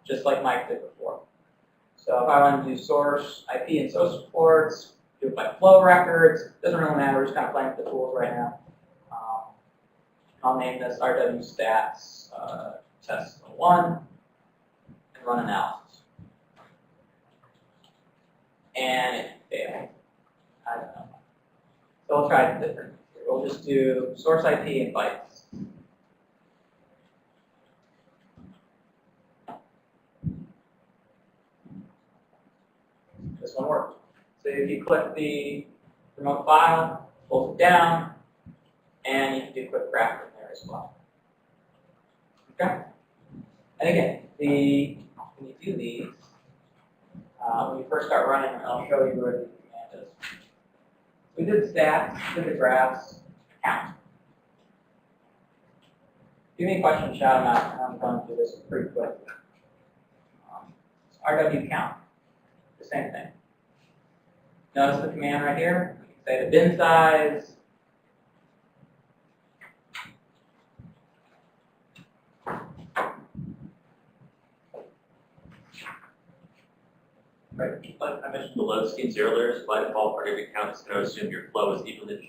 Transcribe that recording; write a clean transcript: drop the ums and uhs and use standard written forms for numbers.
just like Mike did before. So if I want to do source IP and social ports, do it by flow records, doesn't really matter, we're just kind of playing with the tools right now. I'll name this RW stats test 1 and run analysis. And it failed. I don't know. So we'll try it different. We'll just do source IP and bytes. This one worked. So if you click the remote file, hold it down, and you can do quick graph in there as well. Okay? And again, when you do these, when you first start running, I'll show you where the command is. We did stats, did the graphs, count. If you have any questions, shout them out, and I'm going through this pretty quick. RW count, the same thing. Notice the command right here. You can say the bin size. Right. But I mentioned the load schemes earlier, so by default, RW count is going to assume your flow is evenly distributed